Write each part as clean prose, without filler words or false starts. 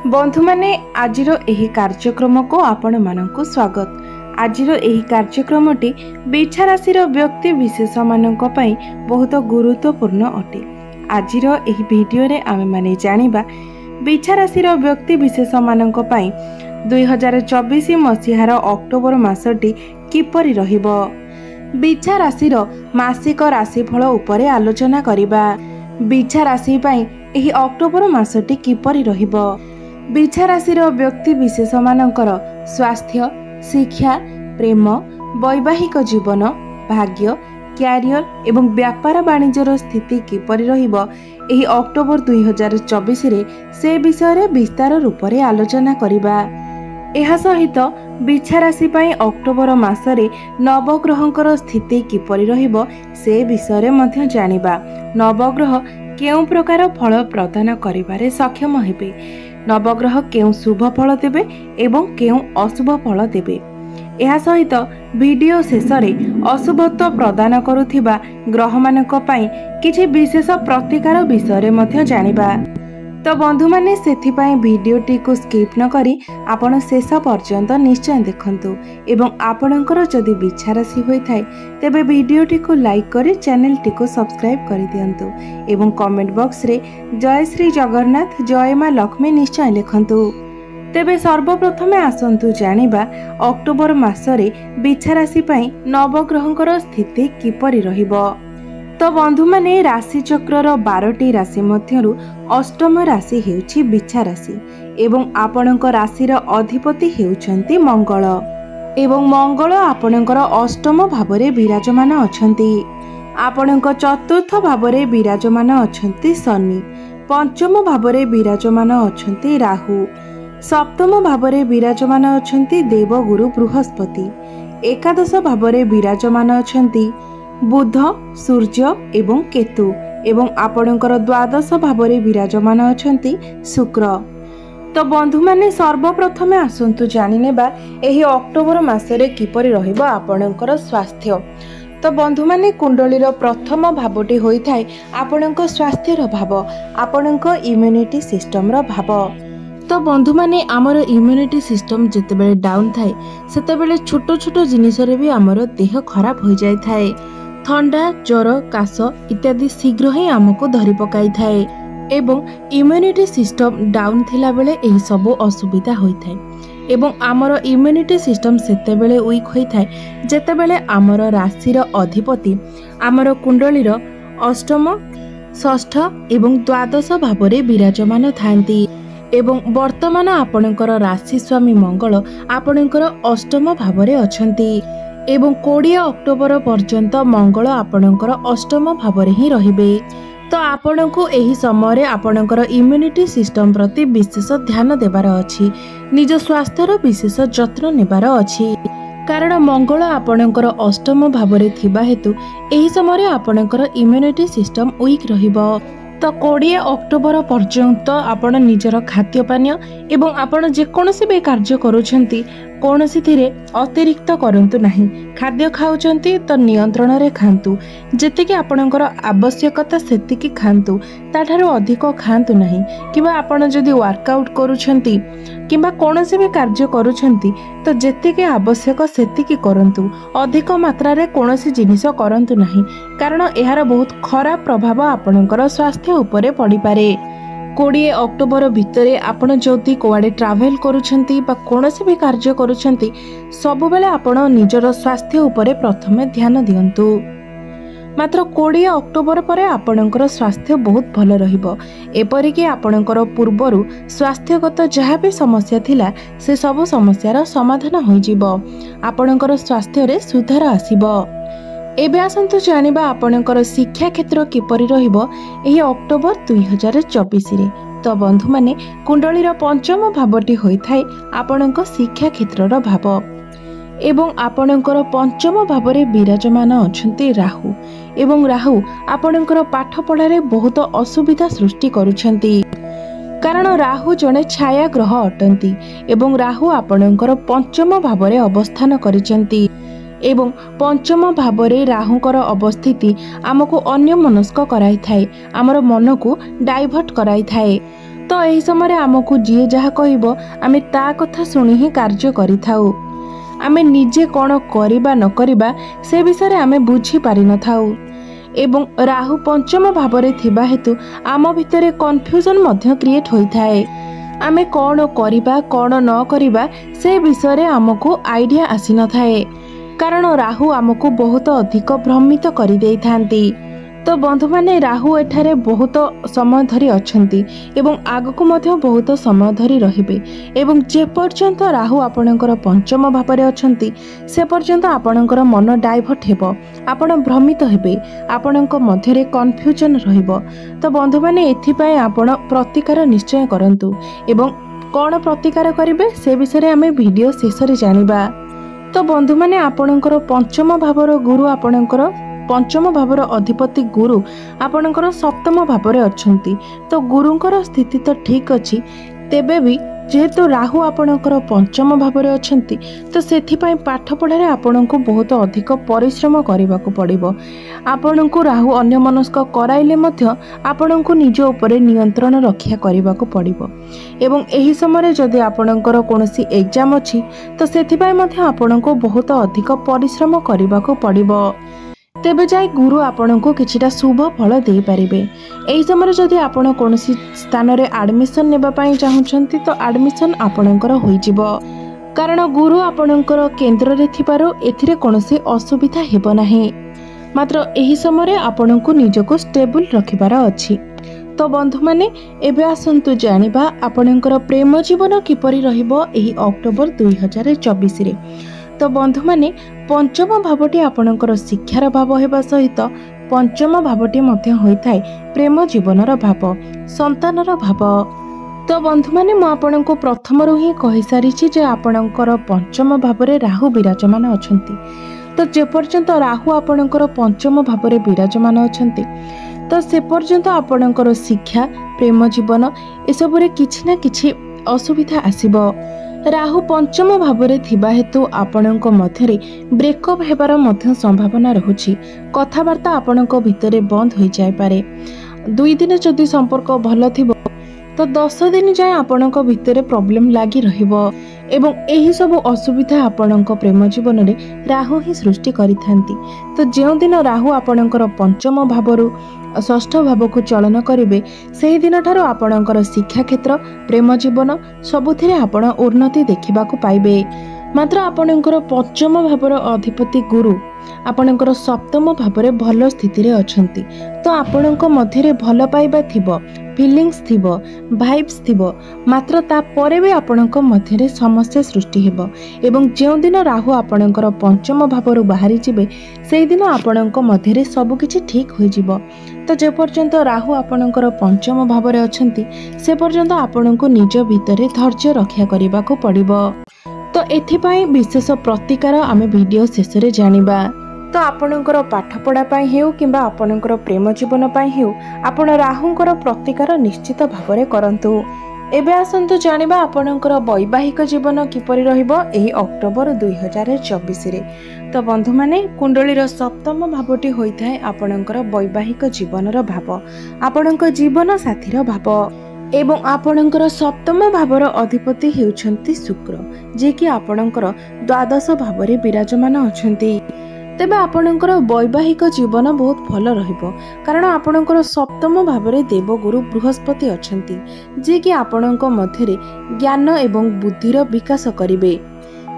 बंधु माने आजिर एही कार्यक्रम को आपण मानकु स्वागत। आजिर एही कार्यक्रमटी बिछा राशि व्यक्ति विशेष मानक पई बहुत गुरुत्वपूर्ण अटे। आजिर एही वीडियो रे आमे माने जानिबा बिछा राशि व्यक्ति विशेष मानक पई 2024 मसीहार अक्टोबर मासटी किपरि रहिबो। बिछा राशि मासिक राशिफल उपरे आलोचना करिबा। बिछा राशि पई एही अक्टोबर मासटी किपरि रहिबो। बिछा राशि व्यक्ति विशेष मानकर स्वास्थ्य, शिक्षा, प्रेम, वैवाहिक जीवन, भाग्य, क्यारियर एवं व्यापार वाणिज्यर स्थिति किपरि रहिबो एही अक्टोबर 2024 रे से विषय रे विस्तार रूप रे आलोचना करिबा। एहा सहित बिछा राशि पई अक्टोबर मासरे नवग्रहंकर स्थिति किपरि रहिबो से विषय रे मध्य जानिबा। नवग्रह केउ प्रकार फल प्रदान करिबारे सक्षम हेबे, नवग्रह केउ शुभ फल देबे एवं केउ अशुभ फल देबे। एहा सहित वीडियो शेषरे अशुभत्व प्रदान करुथिबा ग्रह मानक पई किछि विशेष प्रतिकार विषय मध्य जानिबा। तो बंधु माने सेथिपाई वीडियोटी को स्किप न करी आपण शेष पर्यंत निश्चय देखंतु एवं आपणकर जदि बिछा राशि होई थाए तेबे वीडियोटी को लाइक करी चैनल टी को सब्सक्राइब करि दियंतु एवं कमेंट बॉक्स रे जय श्री जगन्नाथ जय मां लक्ष्मी निश्चय लिखंतु। तेबे सर्वप्रथमे आसंतु जानिबा अक्टोबर मासरे बिछा राशि पई नवग्रहंकर स्थिति किपरि रहिबो। तो बंधु माने राशि चक्रर 12टी राशि मध्यरु अष्टम राशि हेउछि बिछा राशि एवं आपणक राशिर अधिपति हेउछंती मंगल एवं मंगल आपणकर अष्टम भावरे विराजमान अछंती। आपणक चतुर्थ भावरे विराजमान अछंती शनि, पंचम भावरे विराजमान अछंती राहु, सप्तम भावरे विराजमान अछंती देवगुरु बृहस्पति, एकादश भावरे विराजमान अछंती बुध, सूर्य एवं केतु एवं आपणकर द्वादश भावरे विराजमान अछंती शुक्र। तो बंधु माने सर्वप्रथमे आसंतु जानि नेबा एही अक्टोबर मासरे किपरि रहिबो आपणकर स्वास्थ्य। तो बंधु माने कुंडलीर प्रथम भावटी होई थाए आपणक स्वास्थ्यर भाव, आपणक इम्यूनिटी सिस्टम रो भाव। तो बंधु माने आमर इम्यूनिटी सिस्टम जेतेबेले डाउन थाए सेतेबेले छोटो छोटो जिनिस रे भी आमर देह खराब हो जाय थाए। थंडा, ज्वर, काश इत्यादि शीघ्र ही आमको धरि पकाई थाए एवं इम्यूनिटी सिस्टम डाउन थिला बेले एही सब असुविधा होई थाए एवं आमर इम्यूनिटी सिस्टम सेतेबेले वीक होई थाए जेतेबेले आमर राशिर अधिपति आमर कुंडलीर अष्टम, षष्ठ एवं द्वादश भावरे विराजमान थांती एवं वर्तमान आपणकर राशि स्वामी मंगल आपणकर अष्टम भावरे अछंती एवं 20 अक्टोबर पर्यंत मंगल आपणकर अष्टम भावरे ही रहिबे। तो आपणको एही समय रे आपणकर इम्यूनिटी सिस्टम प्रति विशेष ध्यान देबार अछि, निज स्वास्थ्यर विशेष जत्न नेबार अछि कारण मंगल आपणकर अष्टम भावरे थिबा हेतु एही समय रे आपणकर इम्यूनिटी सिस्टम वीक रहिबो। तो 20 अक्टोबर पर्यंत आपण निजर खाद्य पानीय एवं आपण जेकोसी भी कार्य करूछंती कोनोसी थिरे अतिरिक्त करंतु नाही। खाद्य खाउचंती तो नियंत्रण रे खांतु, जेतिकी आपणकर आवश्यकता सेतिकी खांतु, ताठारो अधिक खांतु नाही। किबा आपण जदि वर्कआउट करूछंती किबा कोनोसी भी कार्य करूछंती तो जेतिकी आवश्यक सेतिकी करंतु, अधिक मात्रा रे कोनोसी जिनिस करंतु नाही कारण एहार बहुत खराब प्रभाव आपणकर स्वास्थ्य उपरे पड़ी पारे। 20 अक्टोबर भितरे आपण जदि कोआडे ट्रावेल करूछंती बा कोनोसी भी कार्य करूछंती सब बेले आपण निजर स्वास्थ्य उपरे प्रथमे ध्यान दियंतु। मात्र 20 अक्टोबर परे आपणकर स्वास्थ्य बहुत भल रहिबो। एपरिकी आपणकर पूर्वरु स्वास्थ्यगत जहाँ भी समस्या थिला से सब समस्यार समाधान होई जिवो, आपणकर स्वास्थ्य रे सुधार आसीबो। एबे आसंतु जानिबा आपणकर शिक्षा क्षेत्र किपरि रहिबो एही अक्टोबर 2024 रे। तो बंधु माने कुंडलीर पंचम भावटी होई थाए आपणक शिक्षा क्षेत्रर भाव एवं आपणकर पंचम भावरे विराजमान अछंती राहु एवं राहु आपणकर पाठ पढ़ारे बहुत असुविधा सृष्टि करूछंती कारण राहु जने छाया ग्रह अटंती एवं राहु आपणकर पंचम भावरे अवस्थान करिसंती एवं पंचम भावरे राहुंकर अवस्थिति आमको अन्य मनस्क कराई थाए, आमर मन को डाइवर्ट कराई थाए। तो तो यही समय आमको जी जहाँ कहब आम ता कथा शुणी ही कार्य करिथाउ। आमे निजे कौन करिबा न करिबा से विषय आमे बुझी पारि न थाउ एवं राहु पंचम भावरे थिबा हेतु आम भितरे कन्फ्यूजन मध्य क्रिएट होइथाए। आमे कौन करिबा कौन न करिबा से विषय आमको आइडिया आसी न थाए, कारण राहु आमको बहुत अधिक भ्रमित करि देइथांती। तो बंधु माने राहु एठारे बहुत समय धरी अछंती एवं आगको मध्य बहुत समय धरी रहिबे एवं जे पर्यंत राहु आपणकर पंचम भावरे अछंती से पर्यंत आपणकर मन डाइवर्ट हेबो, आपण भ्रमित हेबे, आपणक मध्यरे कन्फ्यूजन रहिबो। तो बंधु माने एथिपाई आपण प्रतिकार निश्चय करंतु एवं कौन प्रतिकार करिवे से विषय आमे वीडियो शेष रे जानिबा। तो बंधु माने आपणकर पंचम भावर गुरु आपणकर पंचम भावर अधिपति गुरु आपणकर सप्तम भावरे अछंती। तो गुरुंकर स्थिति तो ठीक अछि, तेबे भी जेहेतु राहु आपणकर पंचम भावरे अछंती तो सेथिपाई पाठ पढ़ारे आपणको बहुत अधिक परिश्रम करबाको पड़िबो। आपणको राहु अन्य मनस्क कराइले मध्य आपणको निज उपरे नियंत्रण रक्षा करबाको पड़िबो एवं एही समय जदि आपणकर कोनोसी एग्जाम अछि तो सेथिपाई मध्य आपणको बहुत अधिक परिश्रम करबाको पड़िबो। तेबे जाय गुरु आपणको किछिटा शुभ फल दे पारिबे। एही समय जदि आपण कोनोसी स्थान रे एडमिशन नेबा पई चाहुछंती तो एडमिशन आपणकर होई जिवो, कारण गुरु आपणकर केंद्र रे थिबारो एथिरे कोनोसी असुविधा हेबो नाही। मात्र एही समय आपणको निजको स्टेबल रखिबार अछि। तो बंधु माने एबे आसंतु जानिबा आपणकर प्रेम जीवन किपरि रहिबो एही अक्टोबर 2024 रे। तो बंधु माने पंचम भावटी आपणकर शिक्षार भाव हेबा सहित पंचम भावटी मध्य होइथाय प्रेम जीवनर भाव, संतानर भाव। तो बंधु माने मु आपणको प्रथमरु ही कहि सारिछि जे आपणकर पंचम भावरे राहु विराजमान अछंती। तो जे पर्यंत राहु आपणकर पंचम भावरे विराजमान अछंती तो से पर्यंत आपणकर शिक्षा प्रेम जीवन एसबुरे किछि ना किछि असुविधा आसीबो। राहु पंचम भावरे थिबा हेतु आपणक मध्यरे ब्रेकअप हेबार मध्य संभावना रहुछि। कथावार्ता आपणक भितरे बंद होई जाय पारे। 2 दिन जदि संपर्क भल थिबो तो 10 दिन जाय आपणक भितरे प्रॉब्लम लागि रहिबो एवं एही सब असुविधा आपणक प्रेम जीवन रे राहु ही सृष्टि करिथांती। तो जेउ दिन राहु आपणकर पंचम भावरु षष्ठ भाव को चलन करिवे सेही दिन ठारो आपणकर शिक्षा क्षेत्र प्रेम जीवन सबुथिरे आपण उन्नति देखिबाकू पाइबे। मात्र आपणकर पंचम भावर अधिपति गुरु आपणकर सप्तम भावरे भल स्थिति रे अछंती। तो आपणक मध्यरे भल पाइबा थिबो, फीलिंग्स थिबो, भाइब्स थिबो, मात्र ता परे भी आपणक मध्यरे समस्या सृष्टि हेबो एवं जेउ दिन राहु आपणकर पंचम भावरु बाहरी जिवे सेही दिन आपणक मध्यरे सब किछि ठीक होई जिवो। तो जे पर्यंत राहु आपणकर पंचम भावरे अछंती से पर्यंत आपणको निज भितरे धैर्य रक्षा करबाकू पड़िबो। तो एथिपाई विशेष प्रतिकार आमे वीडियो शेष रे जानिबा। तो आपणकर पाठपढ़ा पाई हेउ किंबा आपणकर प्रेम जीवन पाई हेउ आपण राहुंकर प्रतिकार निश्चित भावरे करंतु। एबे आसंतु जानिबा आपणकर वैवाहिक जीवन किपरि रहिबो एही अक्टोबर 2024 रे। तो बंधु माने कुंडलीर सप्तम भावटी होइथाय आपणकर वैवाहिक जीवनर भाव, आपणक जीवन साथीर भाव एवं आपणकर सप्तम भावर अधिपति हेउछंती शुक्र, जे कि आपणकर द्वादश भावरे विराजमान अछंती। तेबे आपणकर वैवाहिक जीवन बहुत भल रहिबो, कारण आपणकर सप्तम भावरे देवगुरु बृहस्पति अछंती, जे कि आपणक मध्यरे ज्ञान एवं बुद्धिर विकास करिवे।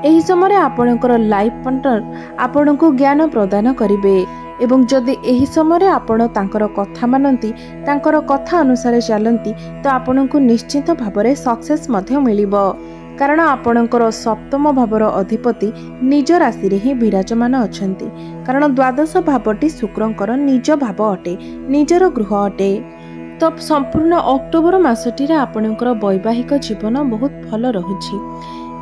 एही समय आपणकर लाइफ पार्टनर आपणको ज्ञान प्रदान करिवे एवं जदि एही समय आपण तांकर कथा मानती, तांकर कथा अनुसार चलती तो आपणको निश्चित भावरे सक्सेस मध्य मिलिबो, कारण आपणकर सप्तम भावर अधिपति निज राशि रे ही विराजमान अछंती। कारण द्वादश भावटी शुक्रंकर निज भाव अटे, निजर गृह अटे। तो संपूर्ण अक्टोबर मासटी रे आपणकर वैवाहिक जीवन बहुत भल रहुछि।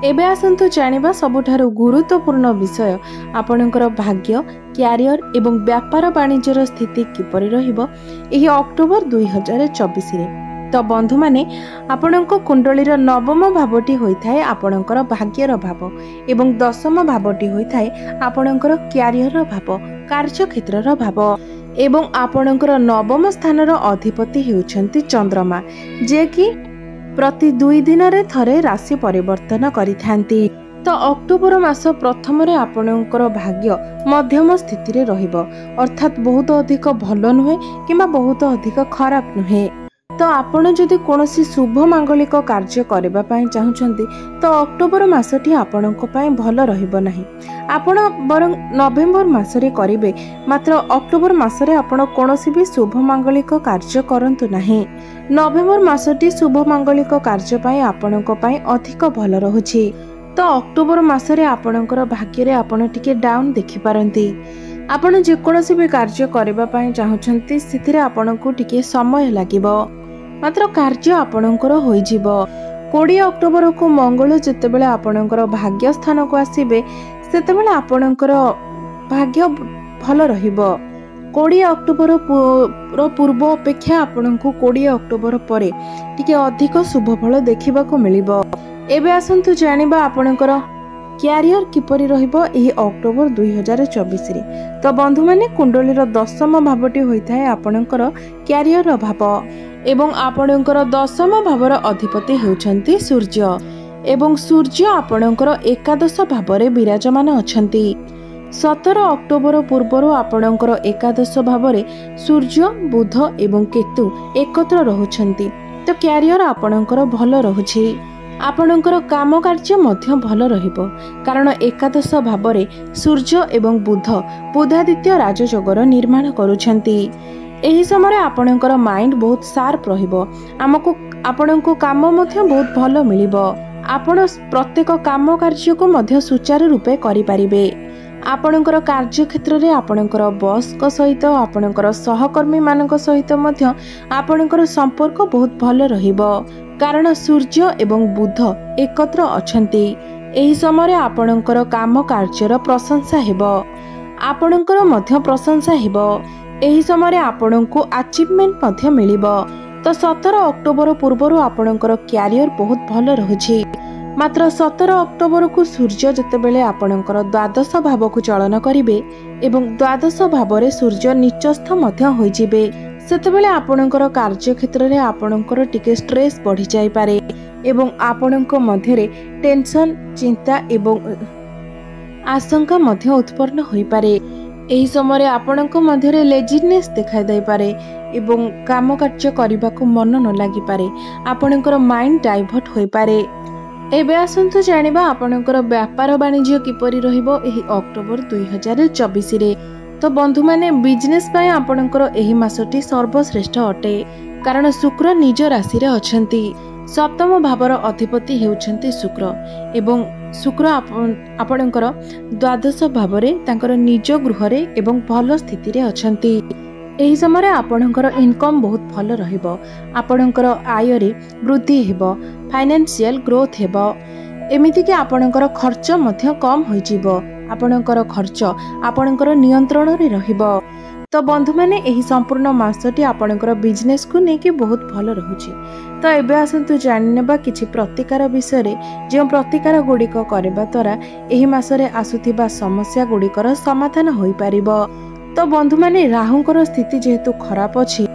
एबे आसंतु जानिबा सबुठारु गुरुत्वपूर्ण विषय आपणकर भाग्य, क्यारियर एवं व्यापार वाणिज्यर स्थिति किपरि रहिबो एही अक्टोबर 2024 रे। तो बंधु माने आपणक कुंडलीर नवम भावटी होइथाय आपणकर भाग्यर भाव एवं दशम भावटी होइथाय आपणकर क्यारियर भाव, कार्य क्षेत्रर भाव एवं आपणकर नवम स्थानर अधिपति हेउछंती चंद्रमा, जे कि प्रति 2 दिन रे थरे राशि परिवर्तन करिथांती। तो अक्टोबर मास प्रथम आपणकर भाग्य मध्यम स्थिति रे रहिबो, अर्थात बहुत अधिक भल नुहे किंबा बहुत अधिक खराब नुहे। तो आपण जदि कोनोसी शुभ मांगलिक कार्य करबा पई चाहुचंती तो अक्टोबर मासटी आपणक पई भल रहिबो नाही। आपण बरं नवेम्बर मासरे करिवे, मात्र अक्टोबर मासरे आपण कोनोसी भी शुभ मांगलिक कार्य करंतु नाही। नवेम्बर मासटी शुभ मांगलिक कार्य पई आपणक पई अधिक भल रहुछि। तो अक्टोबर मासरे आपणकर भाग्य रे आपण टिके डाउन देखि पारंती। आपण जे कोनोसी भी कार्य करबा पई चाहुचंती सिथिरे आपणको टिके समय लागिबो, मात्र कार्य आपणकर होई जिवो। 20 अक्टोबर को मंगल जेतेबेले आपणकर भाग्य स्थान को आसीबे सेतेबेले आपणकर भाग्य भल रहिबो। 20 अक्टोबर पूर्व अपेक्षा आपणको 20 अक्टोबर परे टिके अधिक शुभ फल देखिबा को मिलिबो। एबे आसंतु जानिबा आपणकर क्यारियर किपरि रहिबो एही अक्टोबर 2024 रे। तो बंधु माने कुंडलीर दशम भावटी होइथाय आपणकर क्यारियर भाव, एवं आपणकर दशम भावर अधिपति हेउछंती सूर्य, एवं सूर्य आपणकर एकादश भावरे विराजमान अछंती। 17 अक्टोबर पूर्वरु आपणकर एकादश भावरे सूर्य, बुध एवं केतु एकत्र रहुछंती। तो क्यारियर आपणकर भल रहुछि। आपणकर काम कार्य मध्य भल रहिबो, कारण एकादश भावरे सूर्य एवं बुध बुधादित्य राजयोगर निर्माण करुछंती। एही समय आपणकर माइंड बहुत शार्प रहिबो, हमको आपणको काम मध्य बहुत भल मिलिबो। आपण प्रत्येक काम कार्य को मध्य सुचारू रूपे करि परिबे। आपणकर कार्य क्षेत्र रे आपणकर बॉस को सहित आपणकर सहकर्मी मानक सहित मध्य आपणकर संपर्क बहुत भल रहिबो, कारण सूर्य एवं बुध एकत्र अछंती। एही समय आपणकर काम कार्यर प्रशंसा हेबो, आपणकर मध्य प्रशंसा हेबो। एही समय आपणको अचीवमेंट मध्य मिलिबो। तो 17 अक्टोबर पूर्वरु आपणकर क्यारियर बहुत भल रहुछि, मात्र 17 अक्टोबर को सूर्य जेतेबेले आपणकर द्वादश भाव को चलन करिवे एवं द्वादश भावरे सूर्य नीचस्थ मध्य होई जिवे, सेतेबेले आपणकर कार्य क्षेत्र रे आपणकर टिके स्ट्रेस बढ़ी जाई पारे एवं आपणक मध्यरे टेंशन, चिंता एवं आशंका मध्य उत्पन्न होई पारे। एही समय आपणक मध्यरे लेजिनेस देखाई दे पारे एवं काम कार्य करबा को मन न लागि पारे, आपणकर माइंड डाइवर्ट होई पारे। एबे आसंतु जानिबा आपणकर व्यापार वाणिज्य किपरि रहिबो एही अक्टोबर 2024 रे। तो बंधु माने बिजनेस पय आपणकर एही मासटी सर्वश्रेष्ठ अटे, कारण शुक्र निज राशि रे अछंती। सप्तम भावर अधिपति हेउछंती शुक्र, एवं शुक्र आपणकर द्वादश भावरे तांकर निज गृह रे एवं भल स्थिति रे अछंती। एही समय आपणकर इनकम बहुत भल रहिबो, आपणकर आय रे वृद्धि हेबो, फाइनेंशियल ग्रोथ हेबो। एमिति कि आपणकर खर्च मध्य कम होई जिवो, आपणकर खर्च आपणकर नियंत्रण रे रहिबो। तो बंधु माने एही संपूर्ण मासटी आपणकर बिजनेस को नेकी बहुत भल रहुछि। तो एबे आसंतु जानिनेबा किछि प्रतिकार विषय रे, जे प्रतिकार गुडिक करबा द्वारा एही मासरे आसुथिबा समस्या गुडिकर समाधान होई परिबो। तो बंधु माने राहुंकर स्थिति जेहेतु खराब अछि,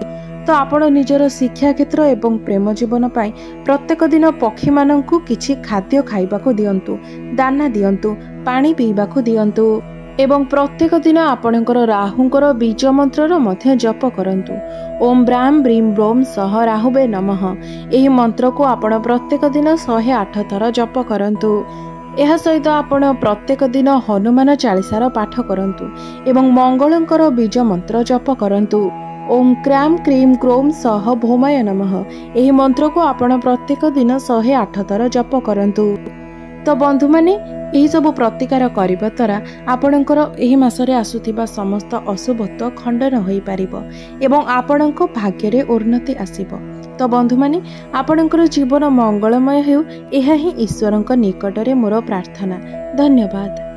तो आपण निजर शिक्षा क्षेत्र एवं प्रेम जीवन पाई प्रत्येक दिन पक्षी माननकु किछि खाद्य खाइबाकू दियंतु, दाना दियंतु, पानी पीबाकू दियंतु, एवं प्रत्येक दिन आपणकर राहुंकर बीज मंत्रर मध्य जप करंतु। ओम ब्राम ब्रीम ब्रोम सह राहुवे नमः। एही मंत्र को आपण प्रत्येक दिन 108 थर जप करंतु। एहा सहित आपण प्रत्येक दिन हनुमान चालीसार पाठ करंतु एवं मंगलंकर बीज मंत्र जप करंतु। ओम क्राम क्रीम क्रोम सह भौमाय नमः। एही मंत्र को आपण प्रत्येक दिन 108 थर जप करंतु। तो बंधु माने एही सब प्रतिकार करिबा द्वारा आपणकर एही मासरे आसुथिबा समस्त अशुभत्व खंडन होई पारिबो एवं आपणको भाग्य रे उन्नति आसीबो। तो बंधु माने आपणकर जीवन मंगलमय हेउ, एहा ही ईश्वरଙ୍କ निकटरे मोर प्रार्थना। धन्यवाद।